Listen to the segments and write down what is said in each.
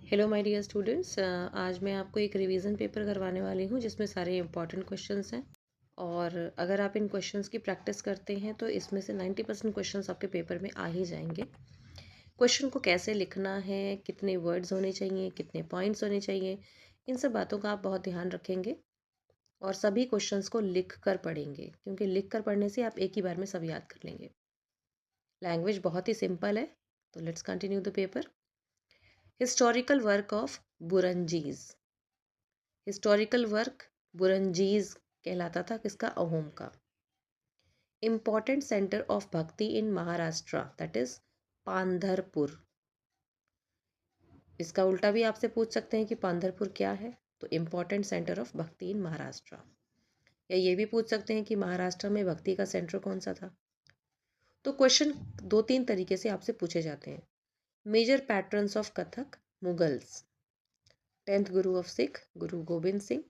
Hello my dear students, आज मैं आपको एक रिवीजन पेपर करवाने वाली हूँ जिसमें सारे इंपॉर्टेंट क्वेश्चंस हैं। और अगर आप इन क्वेश्चंस की प्रैक्टिस करते हैं तो इसमें से 90% क्वेश्चंस आपके पेपर में आ ही जाएंगे। क्वेश्चन को कैसे लिखना है, कितने वर्ड्स होने चाहिए, कितने पॉइंट्स होने चाहिए, इन सब बातों का आप बहुत ध्यान रखेंगे। और सभी क्वेश्चंस को लिख कर पढ़ेंगे, क्योंकि लिख कर पढ़ने से आप एक ही बार में सब याद कर लेंगे। लैंग्वेज बहुत ही सिंपल है, तो let's continue the paper. Historical work of Buranjis. Historical work Buranjis कहलाता था किसका? अहोम का। Important centre of bhakti in Maharashtra, that is Pandharpur. इसका उल्टा भी आपसे पूछ सकते हैं कि पांधरपुर क्या है, तो important centre of bhakti in Maharashtra. या ये भी पूछ सकते हैं कि महाराष्ट्र में भक्ति का सेंटर कौन सा था। तो क्वेश्चन दो तीन तरीके से आपसे पूछे जाते हैं। Major patterns of Kathak, Mughals. 10th guru of Sikh, Guru Gobind Singh.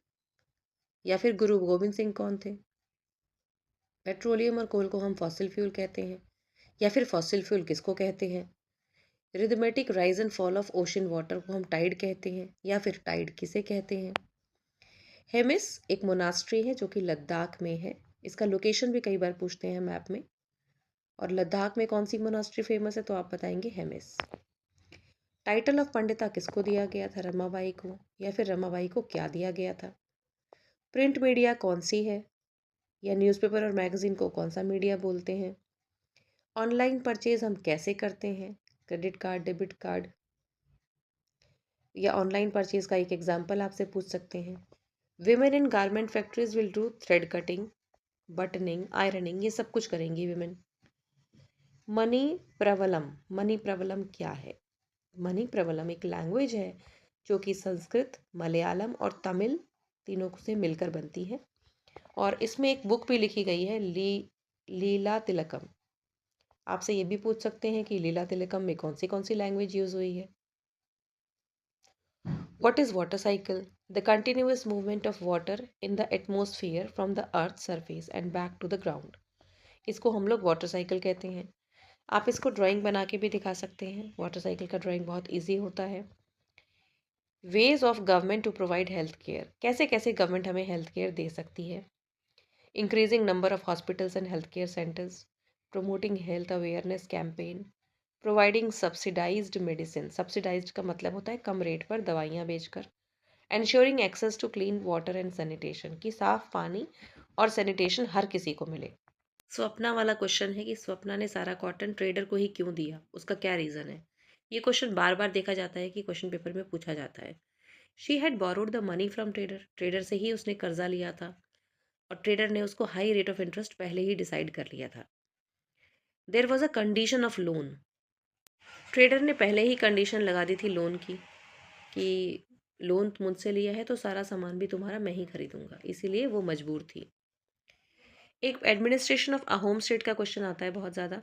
या फिर गुरु गोबिंद सिंह कौन थे? पेट्रोलियम और कोल को हम फॉसिल फ्यूल कहते हैं, या फिर फॉसिल फ्यूल किसको कहते हैं? Rhythmic rise and fall of ocean water को हम टाइड कहते हैं, या फिर टाइड किसे कहते हैं? हेमिस एक मोनास्ट्री है जो कि लद्दाख में है। इसका लोकेशन भी कई बार पूछते हैं मैप में। और लद्दाख में कौन सी मोनास्ट्री फेमस है, तो आप बताएंगे हेमिस। टाइटल ऑफ पंडिता किसको दिया गया था? रमाबाई को। या फिर रमाबाई को क्या दिया गया था? प्रिंट मीडिया कौन सी है, या न्यूज़पेपर और मैगजीन को कौन सा मीडिया बोलते हैं? ऑनलाइन परचेज हम कैसे करते हैं? Credit card, debit card. या ऑनलाइन परचेज का एक एग्जांपल आपसे पूछ सकते हैं। Women in garment factories will do thread cutting, buttoning, ironing, ये सब कुछ करेंगी women. Money problem, money problem क्या है? मनी प्रवलम एक लैंग्वेज है जो कि संस्कृत, मलयालम और तमिल तीनों से मिलकर बनती है। और इसमें एक बुक भी लिखी गई है, लीला तिलकम। आपसे ये भी पूछ सकते हैं कि लीला तिलकम में कौन सी लैंग्वेज यूज हुई है। What is water cycle? The continuous movement of water in the atmosphere from the earth surface and back to the ground. इसको हम लोग वाटर साइकिल कहते हैं। आप इसको ड्राइंग बना के भी दिखा सकते हैं। वाटर साइकिल का ड्राइंग बहुत ईजी होता है। Ways of government to provide health care, कैसे कैसे गवर्नमेंट हमें हेल्थ केयर दे सकती है। Increasing number of hospitals and health care centres, promoting health awareness campaign, providing subsidized medicine। subsidized का मतलब होता है कम रेट पर दवाइयाँ बेचकर। ensuring access to clean water and sanitation, कि साफ पानी और सैनिटेशन हर किसी को मिले। स्वप्ना वाला क्वेश्चन है कि स्वप्ना ने सारा कॉटन ट्रेडर को ही क्यों दिया, उसका क्या रीज़न है। ये क्वेश्चन बार बार देखा जाता है कि क्वेश्चन पेपर में पूछा जाता है। She had borrowed the money from trader, trader से ही उसने कर्जा लिया था और ट्रेडर ने उसको हाई रेट ऑफ इंटरेस्ट पहले ही डिसाइड कर लिया था। There was a condition of loan, trader ने पहले ही कंडीशन लगा दी थी लोन की कि लोन मुझसे लिया है तो सारा सामान भी तुम्हारा मैं ही खरीदूंगा, इसीलिए वो मजबूर थी। एक एडमिनिस्ट्रेशन ऑफ अहोम स्टेट का क्वेश्चन आता है बहुत ज़्यादा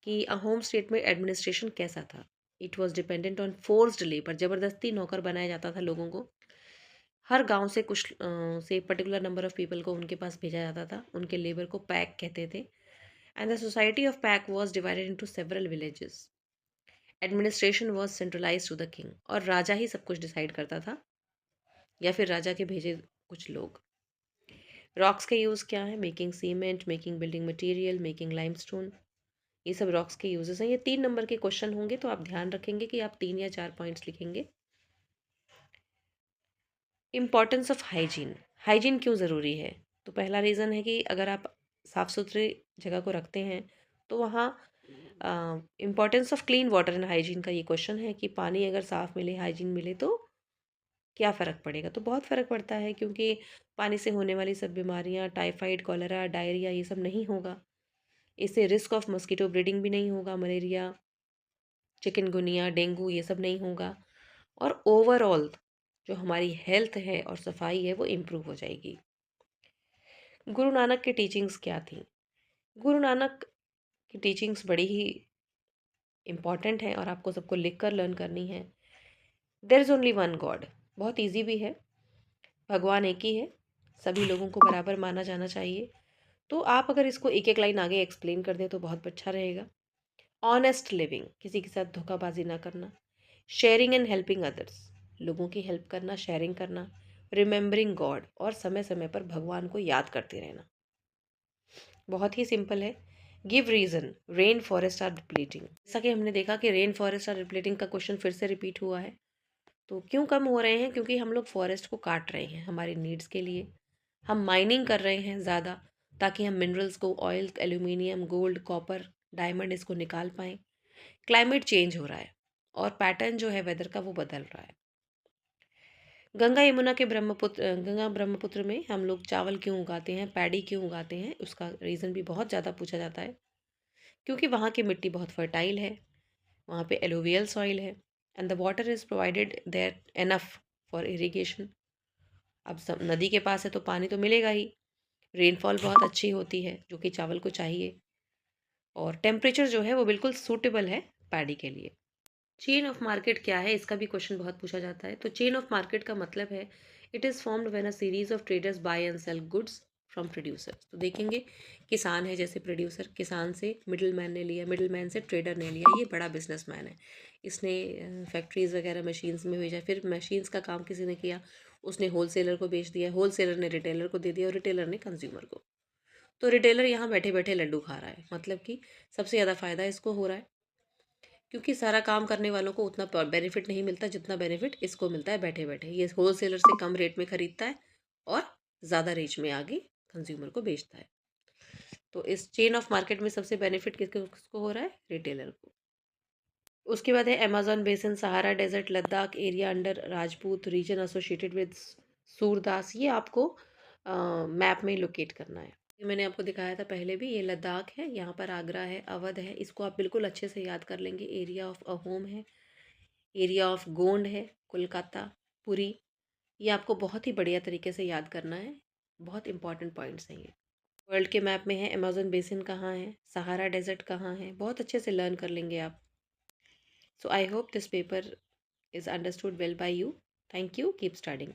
कि अहोम स्टेट में एडमिनिस्ट्रेशन कैसा था। It was dependent on forced labour, ज़बरदस्ती नौकर बनाया जाता था लोगों को। हर गांव से कुछ से पर्टिकुलर नंबर ऑफ पीपल को उनके पास भेजा जाता था, उनके लेबर को पैक कहते थे। And the society of Paik was divided into several villages. Administration was centralise to the king, और राजा ही सब कुछ डिसाइड करता था या फिर राजा के भेजे कुछ लोग। रॉक्स के यूज़ क्या है? Making cement, making building material, making limestone, ये सब रॉक्स के यूजेस हैं। ये 3 नंबर के क्वेश्चन होंगे, तो आप ध्यान रखेंगे कि आप 3 या 4 पॉइंट्स लिखेंगे। इम्पॉर्टेंस ऑफ हाइजीन, हाइजीन क्यों ज़रूरी है? तो पहला रीज़न है कि अगर आप साफ़ सुथरे जगह को रखते हैं तो वहाँ importance of clean water and hygiene का ये क्वेश्चन है कि पानी अगर साफ़ मिले, हाइजीन मिले तो क्या फ़र्क पड़ेगा। तो बहुत फ़र्क पड़ता है, क्योंकि पानी से होने वाली सब बीमारियाँ, टाइफाइड, कॉलरा, डायरिया, ये सब नहीं होगा। इससे रिस्क ऑफ मस्कीटो ब्रीडिंग भी नहीं होगा, मलेरिया, चिकनगुनिया, डेंगू, ये सब नहीं होगा। और ओवरऑल जो हमारी हेल्थ है और सफाई है वो इम्प्रूव हो जाएगी। गुरु नानक की टीचिंग्स क्या थी? गुरु नानक की टीचिंग्स बड़ी ही इम्पॉर्टेंट है और आपको सबको लिख कर लर्न करनी है। There is only one god, बहुत ईजी भी है। भगवान एक ही है, सभी लोगों को बराबर माना जाना चाहिए। तो आप अगर इसको एक एक लाइन आगे एक्सप्लेन कर दें तो बहुत अच्छा रहेगा। ऑनेस्ट लिविंग, किसी के साथ धोखाबाजी ना करना। शेयरिंग एंड हेल्पिंग अदर्स, लोगों की हेल्प करना, शेयरिंग करना, रिमेंबरिंग गॉड और समय समय पर भगवान को याद करते रहना। बहुत ही सिंपल है। Give reason, rain forest are depleting. जैसा कि हमने देखा कि रेन फॉरेस्ट आर डिप्लीटिंग का क्वेश्चन फिर से रिपीट हुआ है। तो क्यों कम हो रहे हैं? क्योंकि हम लोग फॉरेस्ट को काट रहे हैं हमारी नीड्स के लिए। हम माइनिंग कर रहे हैं ज़्यादा, ताकि हम मिनरल्स को, oil, aluminium, gold, copper, diamond, इसको निकाल पाएँ। क्लाइमेट चेंज हो रहा है और पैटर्न जो है वेदर का वो बदल रहा है। गंगा यमुना के गंगा ब्रह्मपुत्र में हम लोग चावल क्यों उगाते हैं, पैडी क्यों उगाते हैं, उसका रीज़न भी बहुत ज़्यादा पूछा जाता है। क्योंकि वहाँ की मिट्टी बहुत फर्टाइल है, वहाँ पे एलुवियल सॉइल है and the water is provided there enough for irrigation. अब सब नदी के पास है तो पानी तो मिलेगा ही। रेनफॉल बहुत अच्छी होती है जो कि चावल को चाहिए, और टेम्परेचर जो है वो बिल्कुल सूटेबल है पैडी के लिए। चेन ऑफ मार्केट क्या है, इसका भी क्वेश्चन बहुत पूछा जाता है। तो चेन ऑफ मार्केट का मतलब है it is formed when a series of traders buy and sell goods from producers. तो देखेंगे, किसान है जैसे प्रोड्यूसर, किसान से मिडिल मैन ने लिया, मिडिल मैन से ट्रेडर ने लिया, ये बड़ा बिजनेसमैन है। इसने फैक्ट्रीज वगैरह मशीन्स में भेजा, फिर मशीन्स का काम किसी ने किया, उसने होलसेलर को बेच दिया, होलसेलर ने रिटेलर को दे दिया और रिटेलर ने कंज्यूमर को। तो रिटेलर यहाँ बैठे बैठे लड्डू खा रहा है, मतलब कि सबसे ज़्यादा फायदा इसको हो रहा है, क्योंकि सारा काम करने वालों को उतना बेनिफिट नहीं मिलता जितना बेनिफिट इसको मिलता है बैठे बैठे। ये होलसेलर से कम रेट में खरीदता है और ज़्यादा रेट में आगे कंज्यूमर को बेचता है। तो इस चेन ऑफ मार्केट में सबसे बेनिफिट किसको किसको हो रहा है? रिटेलर को। उसके बाद है Amazon basin, Sahara desert, Ladakh area under Rajput region associated with Surdas. ये आपको मैप में लोकेट करना है। ये मैंने आपको दिखाया था पहले भी, ये लद्दाख है, यहाँ पर आगरा है, अवध है, इसको आप बिल्कुल अच्छे से याद कर लेंगे। एरिया ऑफ अहोम है, एरिया ऑफ गोंड है, कोलकाता, पुरी, ये आपको बहुत ही बढ़िया तरीके से याद करना है। बहुत इंपॉर्टेंट पॉइंट्स हैं ये। वर्ल्ड के मैप में है अमेजोन बेसिन कहाँ है, सहारा डेजर्ट कहाँ है, बहुत अच्छे से लर्न कर लेंगे आप। So I hope this paper is understood well by you. Thank you. Keep studying.